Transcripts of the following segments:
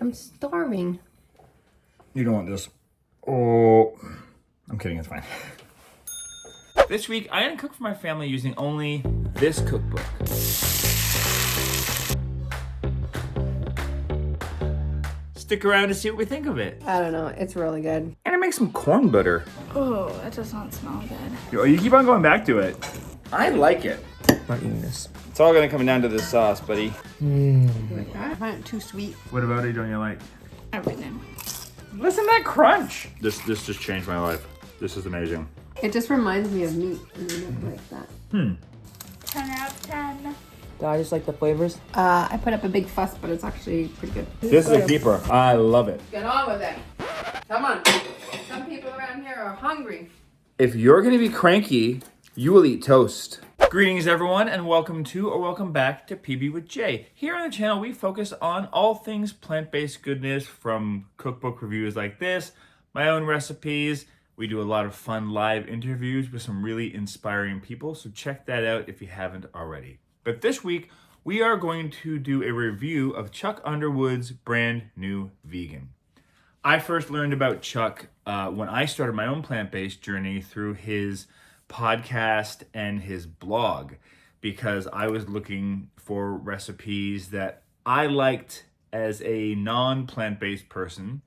I'm starving. You don't want this. Oh, I'm kidding, it's fine. This week, I am gonna cook for my family using only this cookbook. Stick around to see what we think of it. I don't know. It's really good. And I make some corn butter. Oh, that does not smell good. You keep on going back to it. I like it. I'm not eating this. It's all gonna come down to this sauce, buddy. I find it too sweet. What about it don't you like? Everything. Listen to that crunch. This just changed my life. This is amazing. It just reminds me of meat. Like that. 10 out of 10. Do I just like the flavors? I put up a big fuss, but it's actually pretty good. This is a keeper. I love it. Get on with it. Come on. Some people around here are hungry. If you're gonna be cranky, you will eat toast. Greetings everyone and welcome to or welcome back to PB with Jay. Here on the channel we focus on all things plant-based goodness, from cookbook reviews like this, my own recipes. We do a lot of fun live interviews with some really inspiring people, so check that out if you haven't already. But this week we are going to do a review of Chuck Underwood's brand new vegan. I first learned about Chuck when I started my own plant-based journey through his podcast and his blog, because I was looking for recipes that I liked as a non-plant-based person.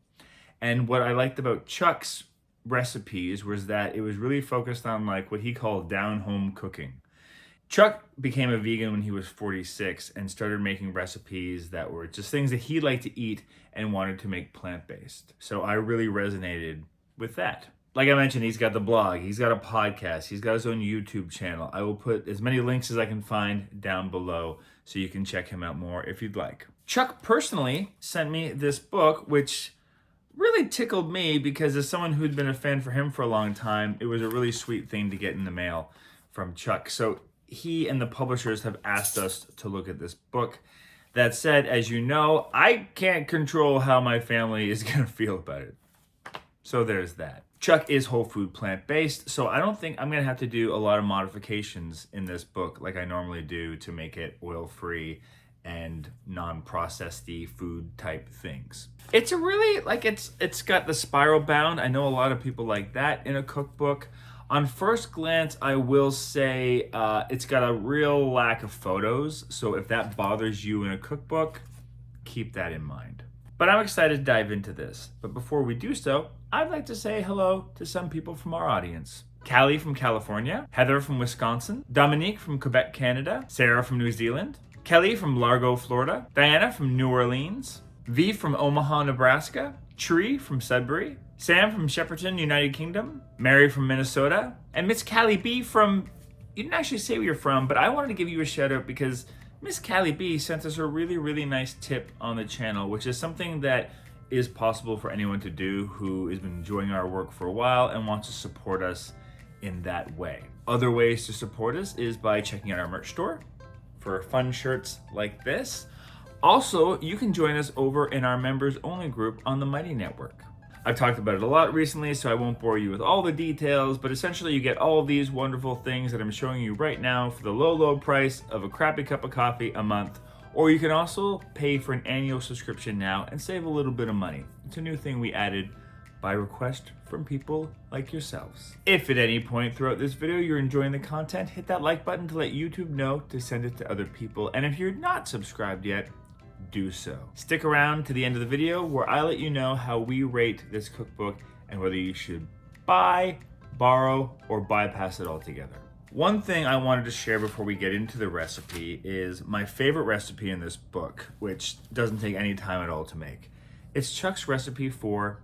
And what I liked about Chuck's recipes was that it was really focused on like what he called down-home cooking. Chuck became a vegan when he was 46 and started making recipes that were just things that he liked to eat and wanted to make plant-based. So I really resonated with that. Like I mentioned, he's got the blog, he's got a podcast, he's got his own YouTube channel. I will put as many links as I can find down below so you can check him out more if you'd like. Chuck personally sent me this book, which really tickled me because as someone who'd been a fan for him for a long time, it was a really sweet thing to get in the mail from Chuck. So he and the publishers have asked us to look at this book. That said, as you know, I can't control how my family is gonna feel about it. So there's that. Chuck is whole food plant-based, so I don't think I'm gonna have to do a lot of modifications in this book like I normally do to make it oil-free and non-processed-y food type things. It's a really, like it's got the spiral bound. I know a lot of people like that in a cookbook. On first glance, I will say it's got a real lack of photos, so if that bothers you in a cookbook, keep that in mind. But I'm excited to dive into this. But before we do so, I'd like to say hello to some people from our audience. Callie from California, Heather from Wisconsin, Dominique from Quebec, Canada, Sarah from New Zealand, Kelly from Largo, Florida, Diana from New Orleans, V from Omaha, Nebraska, Tree from Sudbury, Sam from Shepparton, United Kingdom, Mary from Minnesota, and Miss Callie B from, you didn't actually say where you're from, but I wanted to give you a shout out because Miss Callie B sent us a really, really nice tip on the channel, which is something that is possible for anyone to do who has been enjoying our work for a while and wants to support us in that way. Other ways to support us is by checking out our merch store for fun shirts like this. Also, you can join us over in our members only group on the Mighty Network. I've talked about it a lot recently, so I won't bore you with all the details, but essentially you get all of these wonderful things that I'm showing you right now for the low, low price of a crappy cup of coffee a month. Or you can also pay for an annual subscription now and save a little bit of money. It's a new thing we added by request from people like yourselves. If at any point throughout this video you're enjoying the content, hit that like button to let YouTube know to send it to other people. And if you're not subscribed yet, do so. Stick around to the end of the video where I let you know how we rate this cookbook and whether you should buy, borrow, or bypass it altogether. One thing I wanted to share before we get into the recipe is my favorite recipe in this book, which doesn't take any time at all to make. It's Chuck's recipe for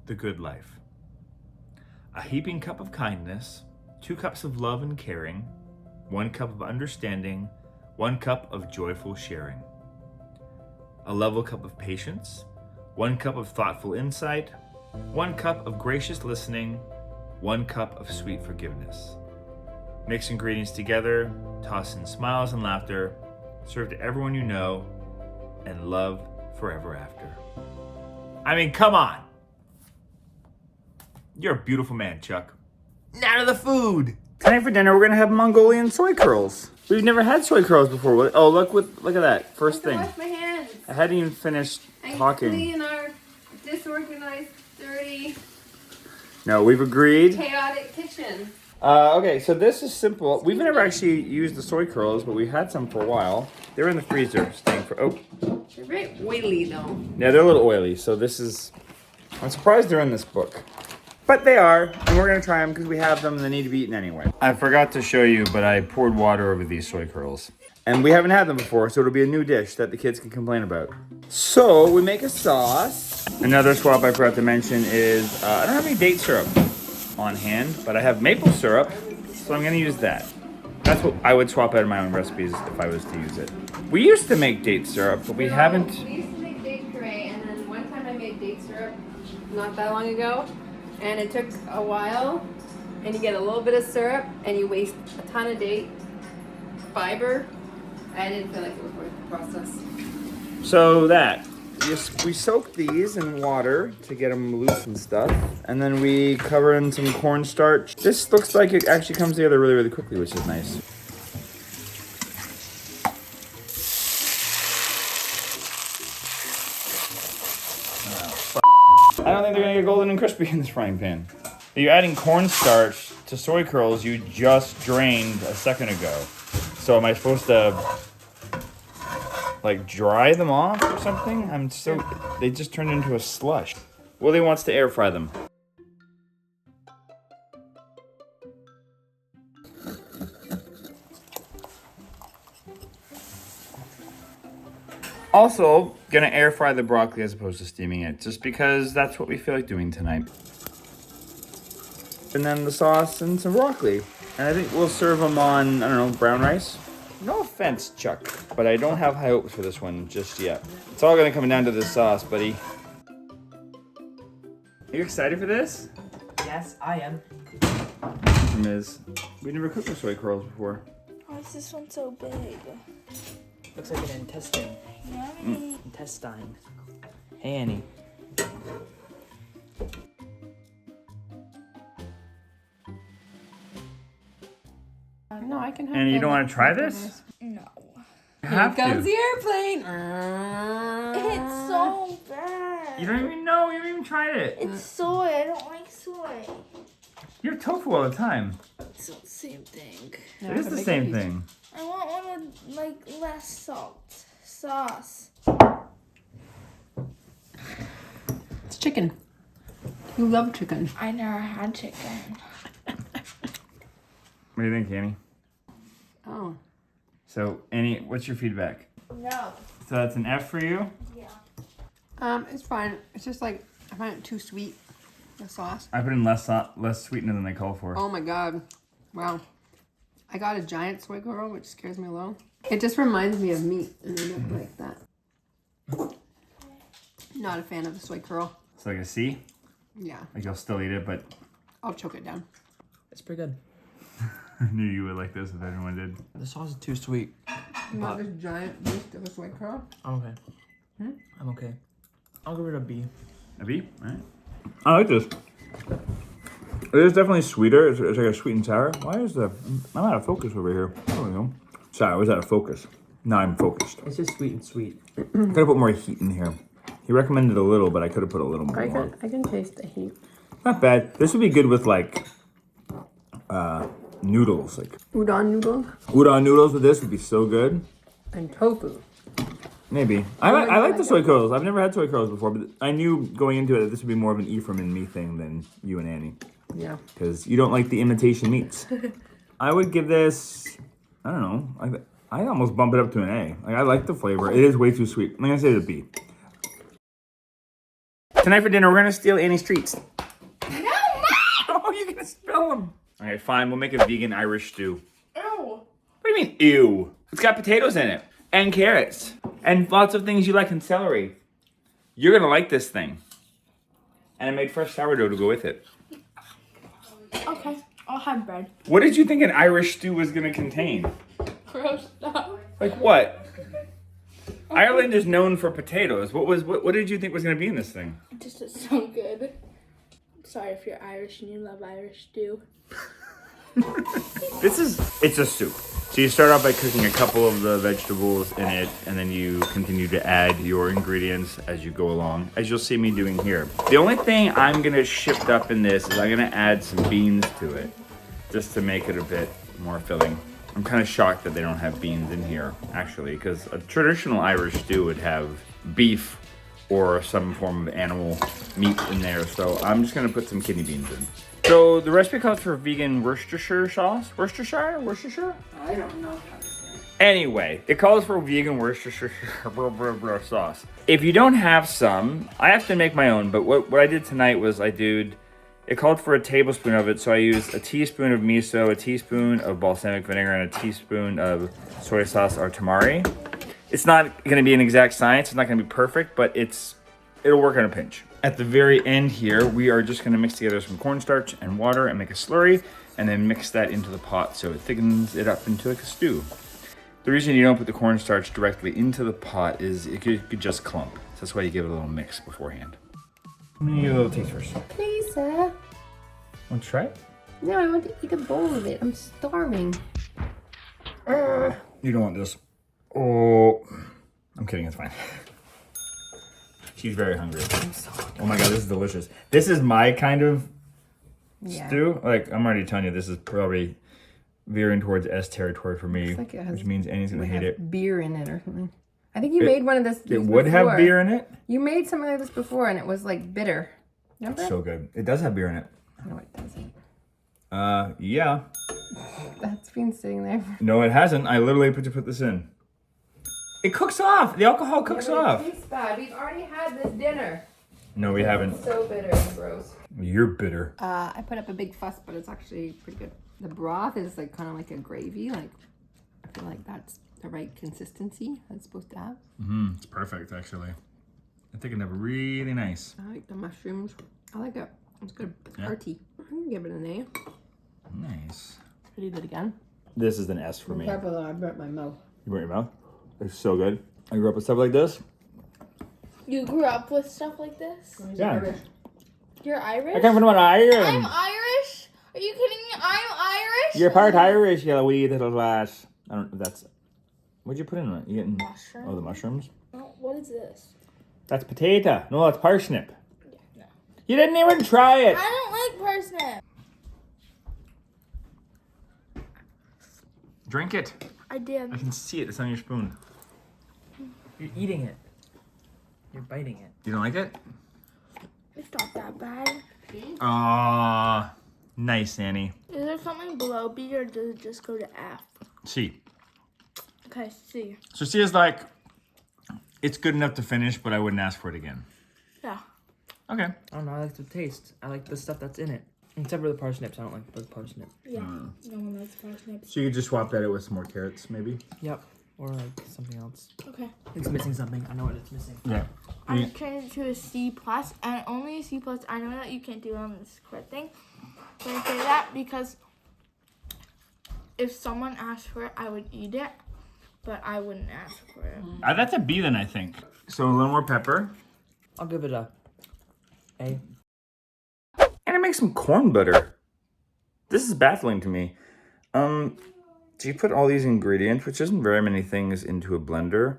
the good life. A heaping cup of kindness, 2 cups of love and caring, 1 cup of understanding, 1 cup of joyful sharing. A level cup of patience, 1 cup of thoughtful insight, 1 cup of gracious listening, 1 cup of sweet forgiveness. Mix ingredients together, toss in smiles and laughter, serve to everyone you know, and love forever after. I mean, come on! You're a beautiful man, Chuck. Now to the food! Tonight for dinner, we're gonna have Mongolian soy curls. We've never had soy curls before. Oh, look at that. First thing. Wash my hands. I hadn't even finished talking. Clean our disorganized, dirty, No, we've agreed. chaotic kitchen. Okay, so this is simple. We've never actually used the soy curls, but we've had some for a while. They're in the freezer, staying for. Oh, They're very oily though. yeah, they're a little oily. So this is. I'm surprised they're in this book, but they are, and we're gonna try them because we have them and they need to be eaten anyway. I forgot to show you, but I poured water over these soy curls, and we haven't had them before, so it'll be a new dish that the kids can complain about. So we make a sauce. Another swap I forgot to mention is I don't have any date syrup on hand, but I have maple syrup, so I'm gonna use that. That's what I would swap out of my own recipes if I was to use it. We used to make date syrup, but we haven't. We used to make date puree, and then one time I made date syrup not that long ago, and it took a while, and you get a little bit of syrup, and you waste a ton of date fiber. I didn't feel like it was worth the process. So that. We soak these in water to get them loose and stuff, and then we cover in some cornstarch. This looks like it actually comes together really, really quickly, which is nice. I don't think they're gonna get golden and crispy in this frying pan. You're adding cornstarch to soy curls you just drained a second ago. So am I supposed to like dry them off or something? They just turned into a slush. Willie wants to air fry them. Also, gonna air fry the broccoli as opposed to steaming it, just because that's what we feel like doing tonight. And then the sauce and some broccoli. And I think we'll serve them on, I don't know, brown rice. No offense, Chuck, but I don't have high hopes for this one just yet. It's all gonna come down to the sauce, buddy. Are you excited for this? Yes, I am. Is we never cooked with soy curls before. Why is this one so big? Looks like an intestine. Yummy. Intestine. Hey, Annie. No, I can have And you that. don't want to try this? No. You Here have comes to. the airplane. It's so bad. You don't even know. You haven't even tried it. It's soy. I don't like soy. You have tofu all the time. It's the same thing. It is the same thing. I want one with like less salt. Sauce. It's chicken. You love chicken. I never had chicken. What do you think, Annie? Oh. So, Annie, what's your feedback? No. So that's an F for you? Yeah. It's fine. It's just like I find it too sweet. The sauce. I put in less sweetener than they call for. Oh my god. Wow. I got a giant soy curl, which scares me a little. It just reminds me of meat, and I don't like that. Not a fan of the soy curl. It's like a C? Yeah. Like you'll still eat it, but I'll choke it down. It's pretty good. I knew you would like this if everyone did. The sauce is too sweet. Not this giant beast of a soy curl. I'm okay. I'm okay. I'll give it a B. A B? Alright. I like this. It is definitely sweeter. It's like a sweet and sour. Why is the... I'm out of focus over here. There we go. Sorry, I was out of focus. Now I'm focused. It's just sweet and sweet. Could have put more heat in here. He recommended a little, but I could have put a little more. I can taste the heat. Not bad. This would be good with like noodles. Like Udon noodles udon noodles with this would be so good. and tofu. Maybe. I like the soy curls. I've never had soy curls before, but I knew going into it that this would be more of an Ephraim and me thing than you and Annie. Yeah. Because you don't like the imitation meats. I would give this, I don't know, I almost bump it up to an A. Like I like the flavor. It is way too sweet. I'm going to say it's a B. Tonight for dinner, we're going to steal Annie's treats. No, Mom! Oh, you're going to spill them. Okay, fine. We'll make a vegan Irish stew. Ew. What do you mean, ew? It's got potatoes in it. And carrots. And lots of things you like in celery. You're going to like this thing. And I made fresh sourdough to go with it. Okay, I'll have bread. What did you think an Irish stew was going to contain? Gross stuff. Like what? Ireland is known for potatoes. What did you think was going to be in this thing? It just is so good. Sorry if you're Irish and you love Irish stew. It's a soup. So you start off by cooking a couple of the vegetables in it, and then you continue to add your ingredients as you go along, as you'll see me doing here. The only thing I'm gonna shift up in this is I'm gonna add some beans to it, just to make it a bit more filling. I'm kind of shocked that they don't have beans in here, actually, because a traditional Irish stew would have beef or some form of animal meat in there, so I'm just gonna put some kidney beans in. So the recipe calls for vegan Worcestershire sauce. Worcestershire? I don't know how to say it. Anyway, it calls for vegan Worcestershire sauce. If you don't have some, I have to make my own, but what I did tonight was it called for a tablespoon of it, so I used a teaspoon of miso, a teaspoon of balsamic vinegar, and a teaspoon of soy sauce or tamari. It's not gonna be an exact science, it's not gonna be perfect, but it'll work on a pinch. At the very end here, we are just gonna mix together some cornstarch and water and make a slurry, and then mix that into the pot so it thickens it up into like a stew. The reason you don't put the cornstarch directly into the pot is it could just clump. So that's why you give it a little mix beforehand. I'm gonna give it a little taste first. Please, sir. Want to try it? No, I want to eat a bowl of it. I'm starving. You don't want this. Oh, I'm kidding, it's fine. She's very hungry. I'm so hungry. Oh my god, this is delicious. This is my kind of stew. Like, I'm already telling you, this is probably veering towards S territory for me, like it has- which means Annie's gonna hate it. Beer in it or something. I think you made one of this. It would have beer in it? You made something like this before, and it was like bitter. Remember? So good. It does have beer in it. No, it doesn't. Yeah. That's been sitting there. No, it hasn't. I literally put this in. It cooks off. The alcohol cooks off. It tastes bad. We've already had this dinner. No, we haven't. So bitter and gross. You're bitter. I put up a big fuss, but it's actually pretty good. The broth is like kind of like a gravy. Like I feel like that's the right consistency that it's supposed to have. It's perfect, actually. I think it'd be really nice. I like the mushrooms. I like it. It's good. It's Yeah. hearty. I can give it an A. Nice. Could eat it again. This is an S for me. Careful though, I burnt my mouth. You burnt your mouth? It's so good. I grew up with stuff like this. You grew up with stuff like this? Yeah. You're Irish? I come from Ireland. I'm Irish? Are you kidding me? I'm Irish? You're part Irish, you wee little lass. I don't know if that's... What'd you put in it? You getting... Mushroom. Oh, the mushrooms? Oh, what is this? That's potato. No, that's parsnip. No. You didn't even try it. I don't like parsnip. Drink it. I did. I can see it. It's on your spoon. You're eating it. You're biting it. You don't like it? It's not that bad. Ah, nice, Annie. Is there something below B or does it just go to F? C. Okay, C. So C is like, it's good enough to finish, but I wouldn't ask for it again. Yeah. Okay. I don't know. I like the taste. I like the stuff that's in it. Except for the parsnips. I don't like the parsnip. Yeah. No one likes parsnips. So you could just swap that out with some more carrots, maybe? Yep. Or like something else. Okay. It's missing something. I know what it's missing. Yeah. I just changed it to a C plus, and only a C plus. I know that you can't do it on this correct thing. But I say that because if someone asked for it, I would eat it, but I wouldn't ask for it. That's a B then, I think. So a little more pepper. I'll give it a A. And I make some corn butter. This is baffling to me. So you put all these ingredients, which isn't very many things, into a blender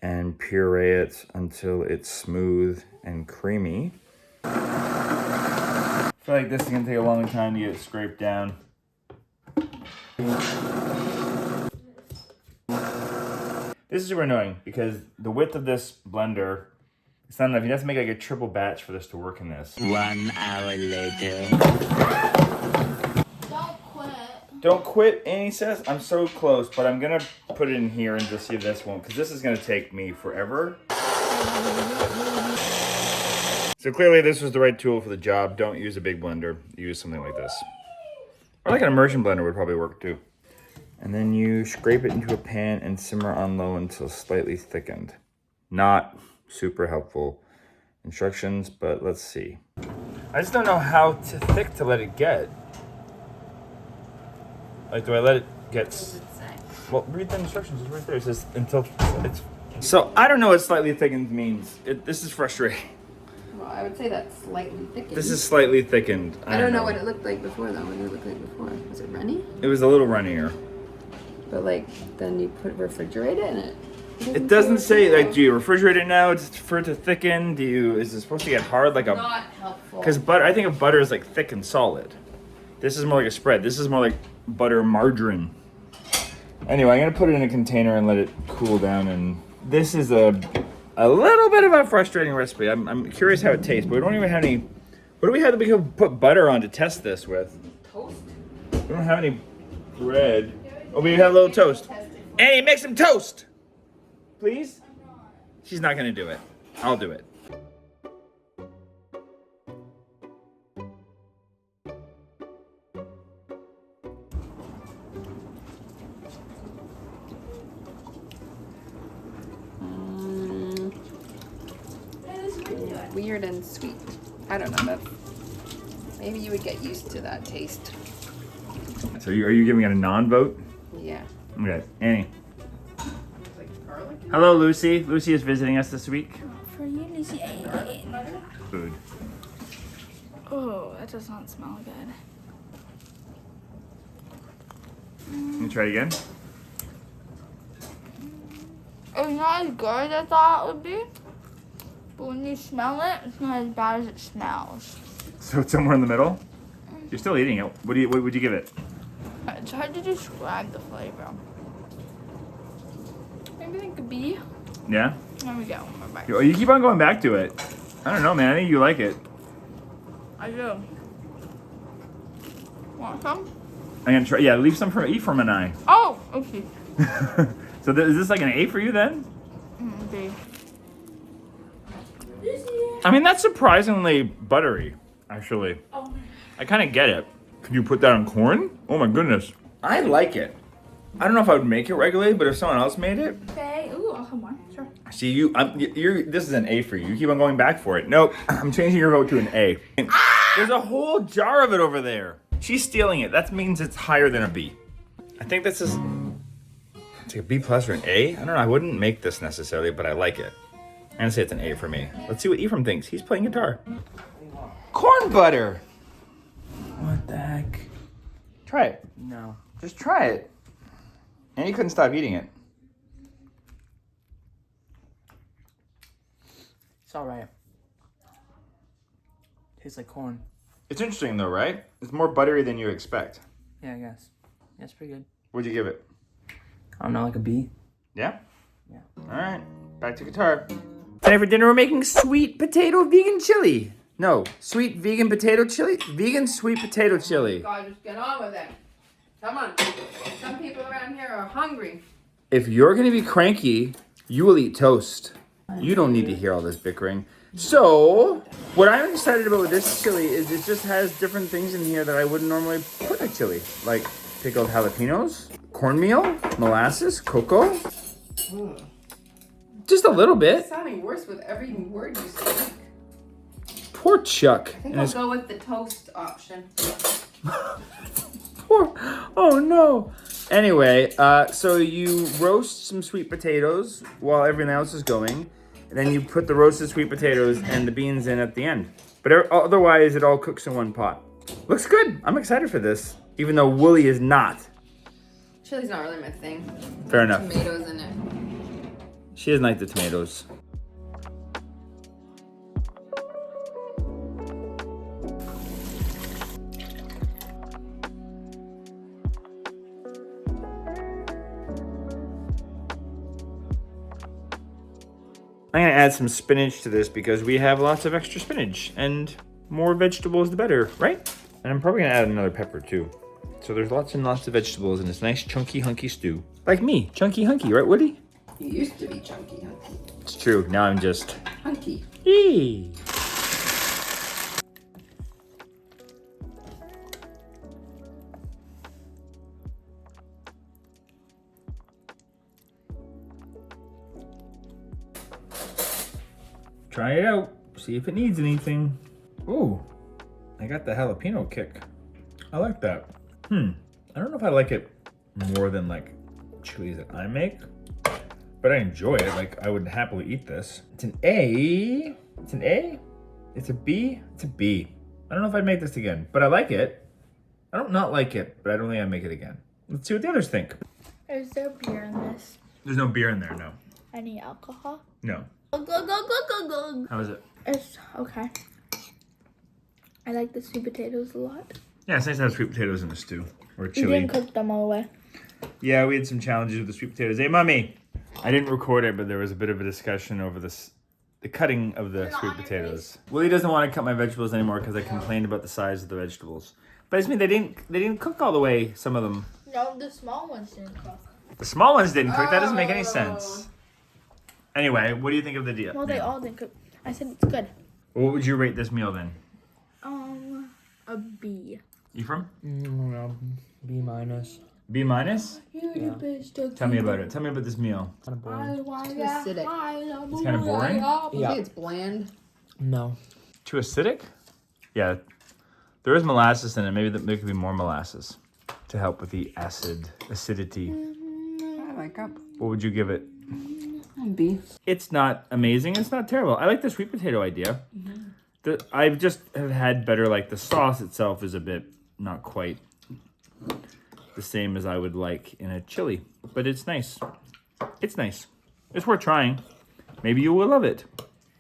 and puree it until it's smooth and creamy. I feel like this is gonna take a long time to get it scraped down. This is super annoying because the width of this blender, it's not enough. You have to make like a triple batch for this to work in this. 1 hour later. Don't quit. Don't quit, Annie says. I'm so close, but I'm gonna put it in here and just see if this won't, because this is gonna take me forever. So clearly this was the right tool for the job. Don't use a big blender. Use something like this. Or like an immersion blender would probably work too. And then you scrape it into a pan and simmer on low until slightly thickened. Not super helpful instructions, but let's see. I just don't know how thick to let it get. Like, do I let it get... Well, read the instructions. It's right there. It says until it's... So, I don't know what slightly thickened means. This is frustrating. Well, I would say that's slightly thickened. This is slightly thickened. I don't know what it looked like before, though. What did it look like before? Was it runny? It was a little runnier. But like, then you refrigerate it and It doesn't say, like, do you refrigerate it now for it to thicken? Is it supposed to get hard like a... Not helpful. Because butter, I think of butter as like thick and solid. This is more like a spread. This is more like butter margarine. Anyway, I'm gonna put it in a container and let it cool down. And this is a little bit of a frustrating recipe. I'm curious how it tastes, but we don't even have any... What do we have that we could put butter on to test this with? Toast? We don't have any bread. Oh, we have a little toast. Annie, make some toast! Please? She's not gonna do it. I'll do it. Weird and sweet. I don't know. Maybe you would get used to that taste. So are you giving it a non-vote? Yeah. Okay, Annie. Like garlic? Hello, Lucy. Lucy is visiting us this week. For you, Lucy. Food. Oh, that does not smell good. Can you try it again? It's not as good as I thought it would be. But when you smell it, it's not as bad as it smells. So it's somewhere in the middle? You're still eating it. What would you give it? It's hard to describe the flavor. Maybe like a B. Yeah? There we go. One more bite. You keep on going back to it. I don't know, man. I think you like it. I do. Want some? I'm gonna try. Yeah, leave some for eat from an eye. Oh, okay. So is this like an A for you then? B. I mean, that's surprisingly buttery, actually. Oh. I kind of get it. Could you put that on corn? Oh my goodness. I like it. I don't know if I would make it regularly, but if someone else made it. Okay. Ooh, I'll have one. Sure. See, this is an A for you. You keep on going back for it. Nope, I'm changing your vote to an A. There's a whole jar of it over there. She's stealing it. That means it's higher than a B. I think this is, it's like a B plus or an A. I don't know, I wouldn't make this necessarily, but I like it. I'm gonna say it's an A for me. Let's see what Ephraim thinks. He's playing guitar. Corn butter. What the heck? Try it. No. Just try it. And you couldn't stop eating it. It's alright. Tastes like corn. It's interesting though, right? It's more buttery than you expect. Yeah, I guess. Yeah, it's pretty good. What'd you give it? I don't know, like a B. Yeah? Yeah. All right, back to guitar. Today for dinner we're making sweet potato vegan chili. No, sweet vegan potato chili. Vegan sweet potato chili. God, just get on with it. Come on. Some people around here are hungry. If you're gonna be cranky, you will eat toast. You don't need to hear all this bickering. So, what I'm excited about with this chili is it just has different things in here that I wouldn't normally put in a chili. Like pickled jalapenos, cornmeal, molasses, cocoa. Just a little bit. It's sounding worse with every word you speak. Poor Chuck. I think I'll go with the toast option. Oh no. Anyway, so you roast some sweet potatoes while everything else is going. And then you put the roasted sweet potatoes and the beans in at the end. But otherwise, it all cooks in one pot. Looks good. I'm excited for this, even though Wooly is not. Chili's not really my thing. Fair enough. Tomatoes in it. She doesn't like the tomatoes. I'm gonna add some spinach to this because we have lots of extra spinach and more vegetables the better, right? And I'm probably gonna add another pepper too. So there's lots and lots of vegetables in this nice chunky hunky stew. Like me, chunky hunky, right Woody? You used to be chunky, hunky. It's true, now I'm just... Hunky. Yee. Try it out, see if it needs anything. Ooh, I got the jalapeno kick. I like that. I don't know if I like it more than like chilies that I make, but I enjoy it. Like I would happily eat this. It's an A. It's an A. It's a B. It's a B. I don't know if I'd make this again, but I like it. I don't not like it, but I don't think I'd make it again. Let's see what the others think. Is there beer in this? There's no beer in there, no. Any alcohol? No. Go. How is it? It's okay. I like the sweet potatoes a lot. Yeah, it's nice to have sweet potatoes in the stew. Or We chili. didn't cook them all away. Yeah, we had some challenges with the sweet potatoes. Hey, Mommy! I didn't record it, but there was a bit of a discussion over the cutting of the sweet potatoes. Willie doesn't want to cut my vegetables anymore because I complained about the size of the vegetables. But it's me, they didn't cook all the way, some of them. No, the small ones didn't cook. The small ones didn't cook. That doesn't make any sense. Anyway, what do you think of the deal? Well, they all didn't cook. I said it's good. What would you rate this meal then? A B. Ephraim? No, B minus. B minus? Yeah. Tell me about it. Tell me about this meal. Kind of boring. Too acidic. It's kind of boring. You Yeah. think it's bland? No. Too acidic? Yeah. There is molasses in it. Maybe there could be more molasses to help with the acidity. I like it. What would you give it? B. It's not amazing. It's not terrible. I like the sweet potato idea. I just have had better, like the sauce itself is a bit not quite the same as I would like in a chili, but it's nice. It's nice. It's worth trying. Maybe you will love it.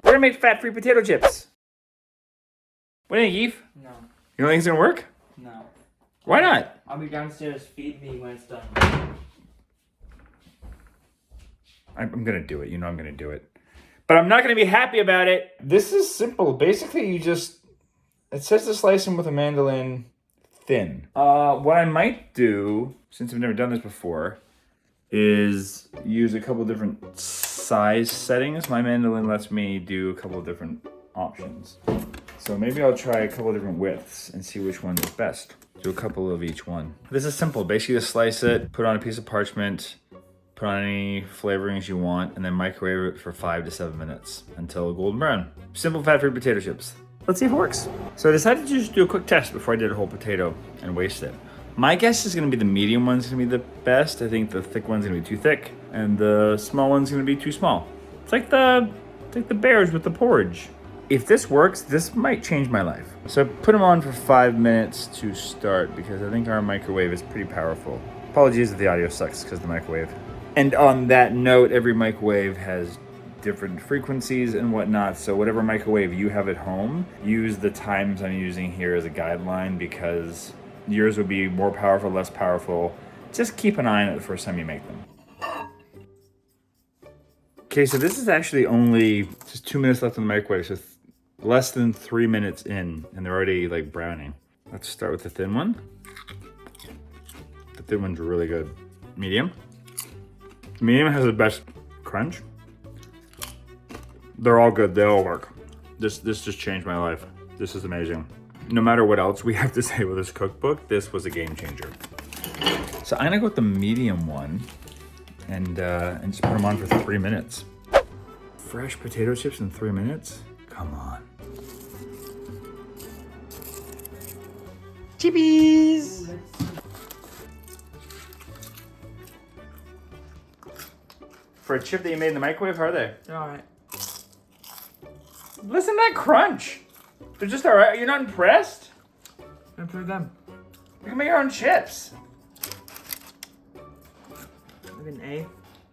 We're gonna make fat-free potato chips. What do you think, Eve? No. You don't think it's gonna work? No. Why not? I'll be downstairs. Feed me when it's done. I'm gonna do it. You know I'm gonna do it. But I'm not gonna be happy about it. This is simple. Basically, it says to slice them with a mandolin thin. What I might do, since I've never done this before, is use a couple different size settings. My mandolin lets me do a couple of different options. So maybe I'll try a couple of different widths and see which one is best. Do a couple of each one. This is simple. Basically, just slice it, put on a piece of parchment, put on any flavorings you want, and then microwave it for 5 to 7 minutes until golden brown. Simple fat-free potato chips. Let's see if it works. So I decided to just do a quick test before I did a whole potato and waste it. My guess is gonna be the medium one's gonna be the best. I think the thick one's gonna be too thick, and the small one's gonna be too small. It's like the bears with the porridge. If this works, this might change my life. So I put them on for 5 minutes to start because I think our microwave is pretty powerful. Apologies if the audio sucks because of the microwave. And on that note, every microwave has different frequencies and whatnot. So whatever microwave you have at home, use the times I'm using here as a guideline because yours would be more powerful, less powerful. Just keep an eye on it the first time you make them. Okay, so this is actually only just 2 minutes left in the microwave. So less than 3 minutes in and they're already like browning. Let's start with the thin one. The thin one's really good. Medium. Medium has the best crunch. They're all good. They all work. This just changed my life. This is amazing. No matter what else we have to say with this cookbook, this was a game changer. So I'm gonna go with the medium one and just put them on for 3 minutes. Fresh potato chips in 3 minutes? Come on. Chippies! For a chip that you made in the microwave, how are they? They're alright. Listen to that crunch. They're just alright. You're not impressed? They're pretty good. You can make your own chips. Like an A.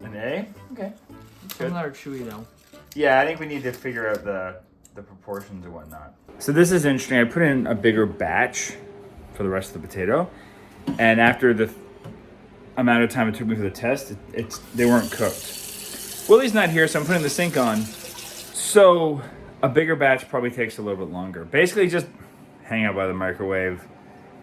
An A? Okay. Some that are chewy though. Yeah, I think we need to figure out the proportions and whatnot. So this is interesting. I put in a bigger batch for the rest of the potato. And after the amount of time it took me for the test, they weren't cooked. Willie's not here, so I'm putting the sink on. So a bigger batch probably takes a little bit longer. Basically just hang out by the microwave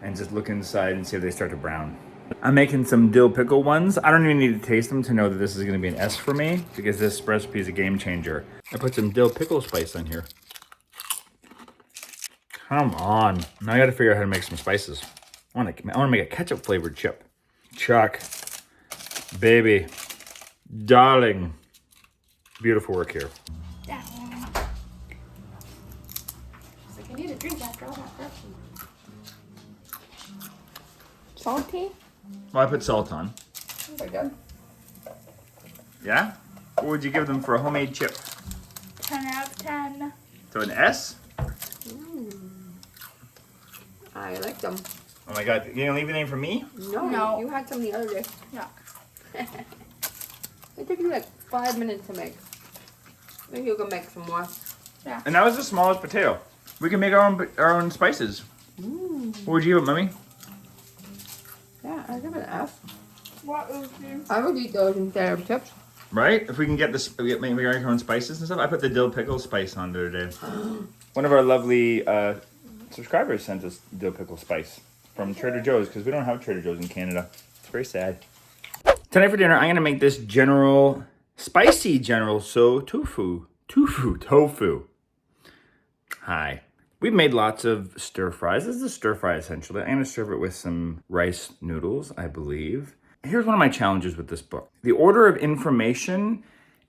and just look inside and see if they start to brown. I'm making some dill pickle ones. I don't even need to taste them to know that this is gonna be an S for me because this recipe is a game changer. I put some dill pickle spice on here. Come on. Now I gotta figure out how to make some spices. I wanna make a ketchup flavored chip. Chuck, baby, darling. Beautiful work here. That one. It's like I need a drink after all that person. Salty? Well, I put salt on. They're good. Yeah? What would you give them for a homemade chip? 10 out of 10. So an S? I like them. Oh my god, you gonna leave anything for me? No, No. you had some the other day. Yeah. It took you like 5 minutes to make. Maybe you'll go make some more. And that was the smallest potato. We can make our own spices. What would you give it, Mummy? Yeah, I give it an F. What is this? I would eat those instead of chips. Right? If we can get this, make our own spices and stuff. I put the dill pickle spice on there today. One of our lovely subscribers sent us dill pickle spice from Trader Joe's because we don't have Trader Joe's in Canada. It's very sad. Tonight for dinner, I'm going to make this spicy General Tso Tofu. Tofu. Hi. We've made lots of stir fries. This is a stir fry essentially. I'm going to serve it with some rice noodles, I believe. Here's one of my challenges with this book. The order of information,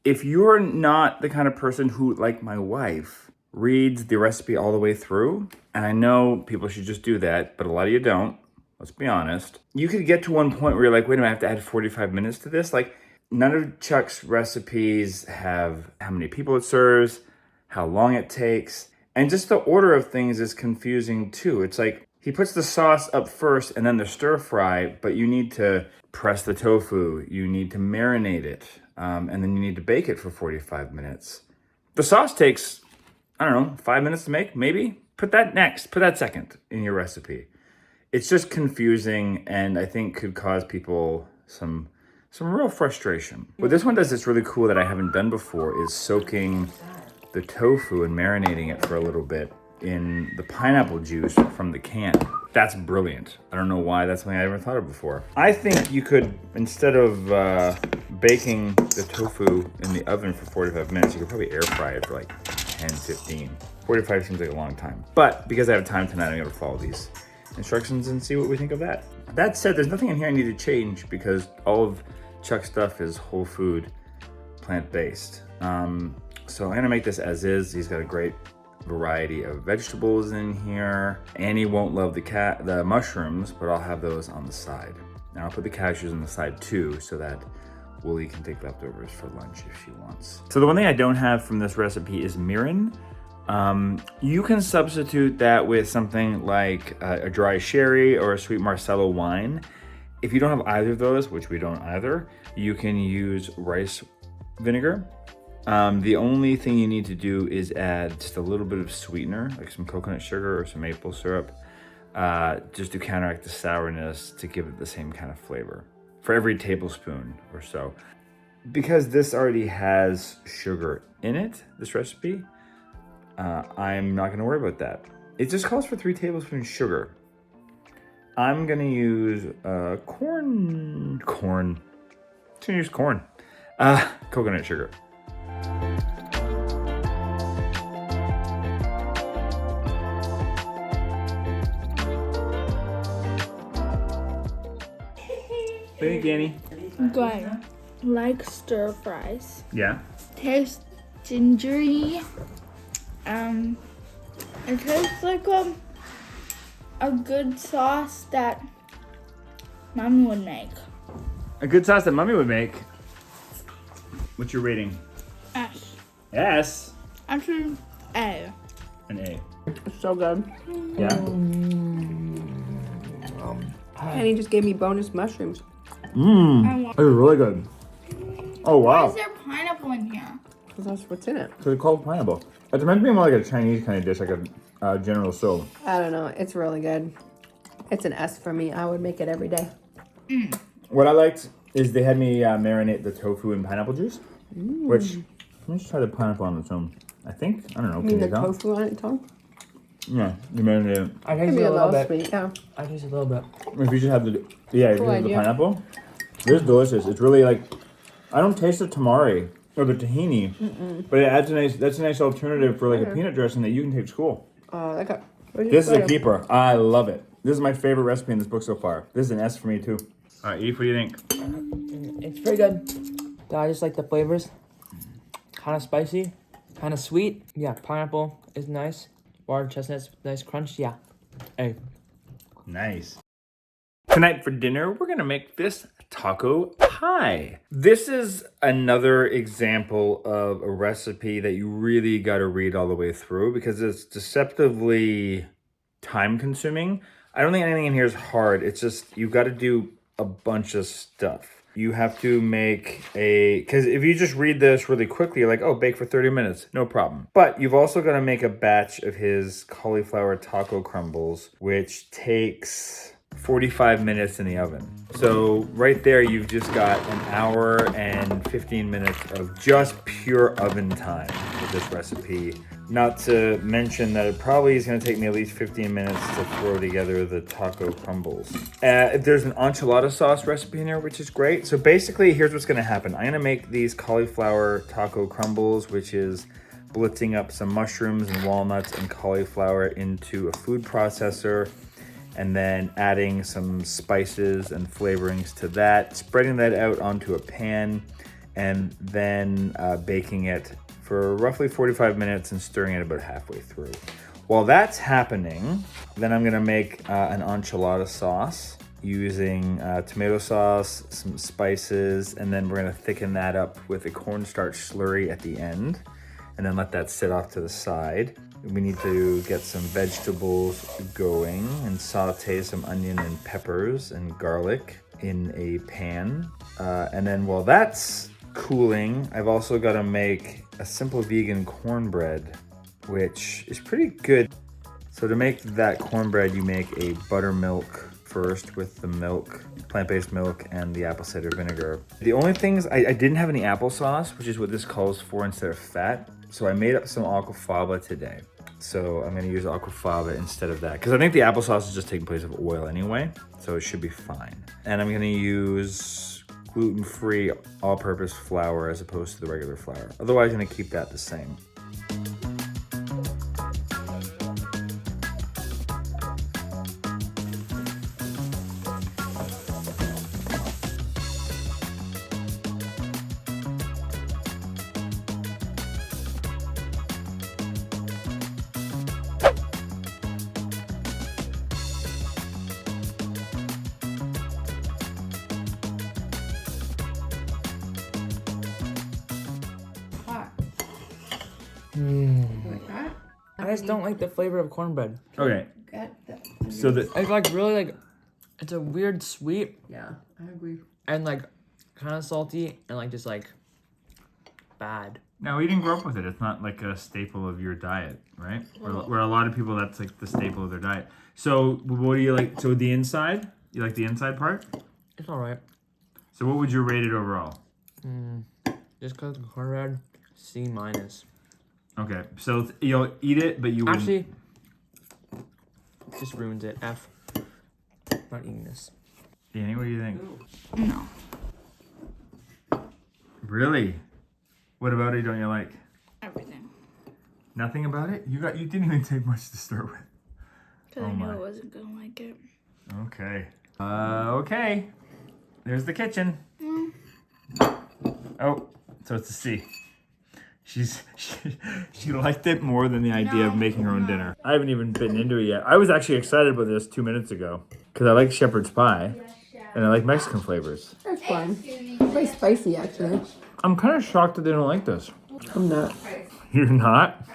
if you're not the kind of person who, like my wife, reads the recipe all the way through, and I know people should just do that, but a lot of you don't, let's be honest, you could get to one point where you're like, wait a minute, I have to add 45 minutes to this? Like, none of Chuck's recipes have how many people it serves, how long it takes, and just the order of things is confusing too. It's like, he puts the sauce up first and then the stir fry, but you need to press the tofu, you need to marinate it, and then you need to bake it for 45 minutes. The sauce takes, I don't know, 5 minutes to make, maybe? Put that second in your recipe. It's just confusing and I think could cause people some real frustration. What this one does that's really cool that I haven't done before is soaking the tofu and marinating it for a little bit in the pineapple juice from the can. That's brilliant. I don't know why that's something I never thought of before. I think you could, instead of baking the tofu in the oven for 45 minutes, you could probably air fry it for like 10, 15. 45 seems like a long time. But because I have time tonight, I'm gonna follow these instructions and see what we think of that. That said, there's nothing in here I need to change because all of Chuck's stuff is whole food, plant-based. So I'm gonna make this as is. He's got a great variety of vegetables in here. Annie won't love the mushrooms, but I'll have those on the side. Now I'll put the cashews on the side too, so that Wooly can take leftovers for lunch if she wants. So the one thing I don't have from this recipe is mirin. You can substitute that with something like a dry sherry or a sweet Marcello wine. If you don't have either of those, which we don't either, you can use rice vinegar. The only thing you need to do is add just a little bit of sweetener, like some coconut sugar or some maple syrup, just to counteract the sourness to give it the same kind of flavor for every tablespoon or so. Because this already has sugar in it, this recipe, I'm not gonna worry about that. It just calls for 3 tablespoons sugar. I'm gonna use corn. Just gonna use corn. Coconut sugar. Hey, Danny. Good. Like stir fries. Yeah. Tastes gingery. It tastes like a good sauce that Mommy would make. A good sauce that Mommy would make. What's your rating? S. S. Actually, A. An A. It's so good. Yeah. And he just gave me bonus mushrooms. Mmm. It's really good. Oh Why wow. is there pineapple in here? Because that's what's in it. So it's called pineapple. It's meant to be more like a Chinese kind of dish, like a General Tso. I don't know. It's really good. It's an S for me. I would make it every day. What I liked is they had me marinate the tofu in pineapple juice, which, let me just try the pineapple on its own. I think, I don't know. You mean the tofu on its own? Yeah, you marinate it. I Maybe tasted a a little little bit. sweet, yeah. I tasted a little bit. If you just have the, yeah, if you Cool have the idea. pineapple, this is delicious. It's really like, I don't taste the tamari or the tahini, but it adds that's a nice alternative for like a peanut dressing that you can take to school. Okay. This is a keeper. I love it. This is my favorite recipe in this book so far. This is an S for me too. All right, Eve, what do you think? It's pretty good. I just like the flavors. Kind of spicy, kind of sweet. Yeah, pineapple is nice. Water chestnuts, nice crunch. Yeah. Hey. Nice. Tonight for dinner, we're gonna make this taco pie. This is another example of a recipe that you really gotta read all the way through because it's deceptively time consuming. I don't think anything in here is hard. It's just, you've gotta do a bunch of stuff. you have to make because if you just read this really quickly, you're like, oh, bake for 30 minutes, no problem. But you've also got to make a batch of his cauliflower taco crumbles, which takes 45 minutes in the oven. So right there, you've just got an hour and 15 minutes of just pure oven time with this recipe. Not to mention that it probably is going to take me at least 15 minutes to throw together the taco crumbles. There's an enchilada sauce recipe in here, which is great. So basically, here's what's going to happen. I'm going to make these cauliflower taco crumbles, which is blitzing up some mushrooms and walnuts and cauliflower into a food processor, and then adding some spices and flavorings to that, spreading that out onto a pan, and then baking it for roughly 45 minutes and stirring it about halfway through. While that's happening, then I'm gonna make an enchilada sauce using tomato sauce, some spices, and then we're gonna thicken that up with a cornstarch slurry at the end, and then let that sit off to the side. We need to get some vegetables going and saute some onion and peppers and garlic in a pan. And then while that's cooling, I've also got to make a simple vegan cornbread, which is pretty good. So to make that cornbread, you make a buttermilk first with the milk, plant-based milk, and the apple cider vinegar. The only things, I didn't have any applesauce, which is what this calls for instead of fat. So I made up some aquafaba today. So I'm gonna use aquafaba instead of that, because I think the applesauce is just taking place of oil anyway, so it should be fine. And I'm gonna use gluten-free all-purpose flour as opposed to the regular flour. Otherwise, I'm gonna keep that the same. Like that? I just don't like the flavor of cornbread. Okay, Get the so the It's like really like, it's a weird sweet yeah, I agree. and like kind of salty and like just like bad. now we didn't grow up with it. It's not like a staple of your diet, right? Where a lot of people, that's like the staple of their diet. So what do you like? So the inside, you like the inside part? It's all right. So what would you rate it overall? Just because of cornbread, C minus. Okay, so you'll eat it, but you wouldn't. Actually, it just ruins it. F. Not eating this. Danny, what do you think? No. Really? What about it don't you like? Everything. Nothing about it? You didn't even take much to start with. Because Oh I knew my. I wasn't going to like it. Okay. Okay. There's the kitchen. Oh, so it's a C. She liked it more than the idea of making her own dinner. I haven't even bitten into it yet. I was actually excited about this 2 minutes ago because I like shepherd's pie and I like Mexican flavors. That's fun. Very spicy, actually. I'm kind of shocked that they don't like this. I'm not. You're not?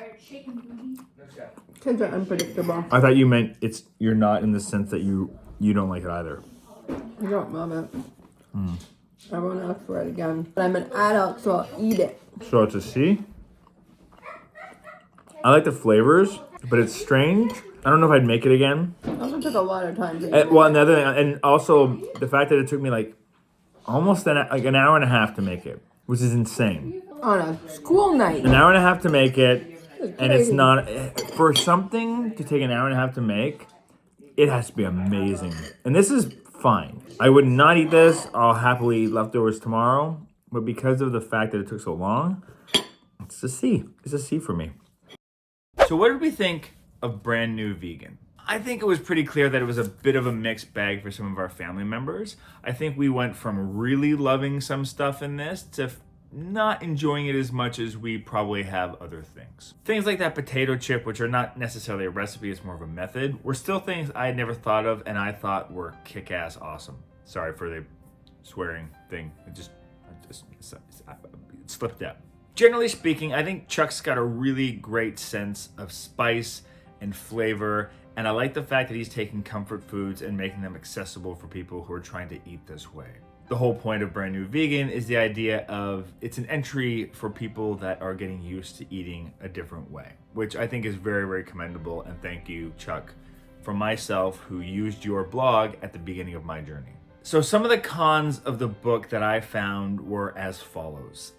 Kids are unpredictable. I thought you meant you're not in the sense that you don't like it either. I don't love it. I won't ask for it again. But I'm an adult, so I'll eat it. So it's a C. I like the flavors, but it's strange. I don't know if I'd make it again. It also took a lot of time to eat. Well, another thing, and also the fact that it took me like almost an hour and a half to make it, which is insane. On a school night. An hour and a half to make it, and it's crazy. not for something to take an hour and a half to make. It has to be amazing, and this is fine. I would not eat this. I'll happily eat leftovers tomorrow, but because of the fact that it took so long, it's a C. It's a C for me. So what did we think of Brand New Vegan? I think it was pretty clear that it was a bit of a mixed bag for some of our family members. I think we went from really loving some stuff in this to not enjoying it as much as we probably have other things. Things like that potato chip, which are not necessarily a recipe, it's more of a method, were still things I had never thought of and I thought were kick-ass awesome. Sorry for the swearing thing. It slipped out. Generally speaking, I think Chuck's got a really great sense of spice and flavor, and I like the fact that he's taking comfort foods and making them accessible for people who are trying to eat this way. The whole point of Brand New Vegan is the idea of it's an entry for people that are getting used to eating a different way, which I think is very, very commendable. And thank you, Chuck, for myself, who used your blog at the beginning of my journey. So some of the cons of the book that I found were as follows.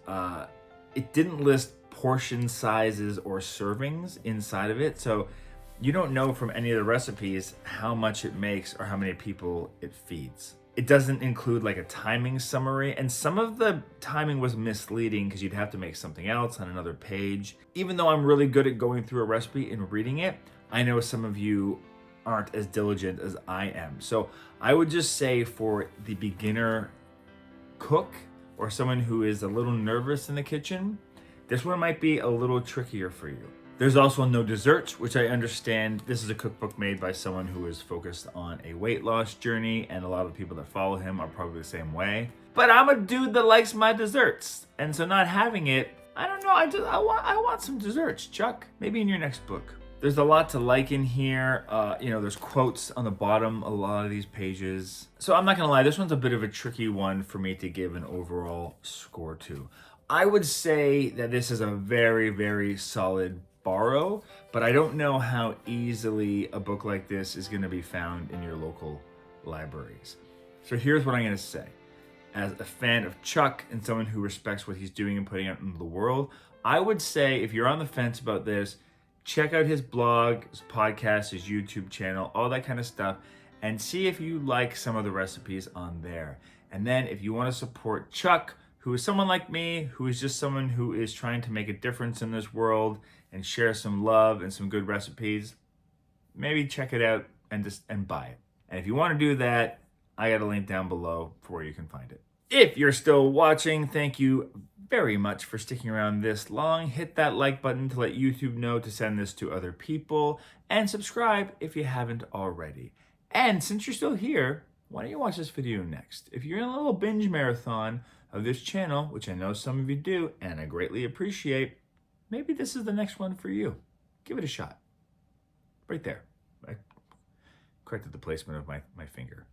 It didn't list portion sizes or servings inside of it, so you don't know from any of the recipes how much it makes or how many people it feeds. It doesn't include like a timing summary, and some of the timing was misleading because you'd have to make something else on another page. Even though I'm really good at going through a recipe and reading it, I know some of you aren't as diligent as I am. So I would just say for the beginner cook or someone who is a little nervous in the kitchen, this one might be a little trickier for you. There's also no desserts, which I understand. This is a cookbook made by someone who is focused on a weight loss journey, and a lot of the people that follow him are probably the same way. But I'm a dude that likes my desserts, and so not having it, I don't know, I want some desserts, Chuck. Maybe in your next book. There's a lot to like in here. There's quotes on the bottom, a lot of these pages. So I'm not gonna lie, this one's a bit of a tricky one for me to give an overall score to. I would say that this is a very, very solid borrow, but I don't know how easily a book like this is gonna be found in your local libraries. So here's what I'm gonna say. As a fan of Chuck and someone who respects what he's doing and putting out into the world, I would say if you're on the fence about this, check out his blog, his podcast, his YouTube channel, all that kind of stuff, and see if you like some of the recipes on there. And then if you want to support Chuck, who is someone like me, who is just someone who is trying to make a difference in this world and share some love and some good recipes, maybe check it out and buy it. And if you want to do that, I got a link down below for where you can find it. If you're still watching, thank you very much for sticking around this long. Hit that like button to let YouTube know to send this to other people, and subscribe if you haven't already. And since you're still here, why don't you watch this video next? If you're in a little binge marathon of this channel, which I know some of you do, and I greatly appreciate, maybe this is the next one for you. Give it a shot. Right there. I corrected the placement of my finger.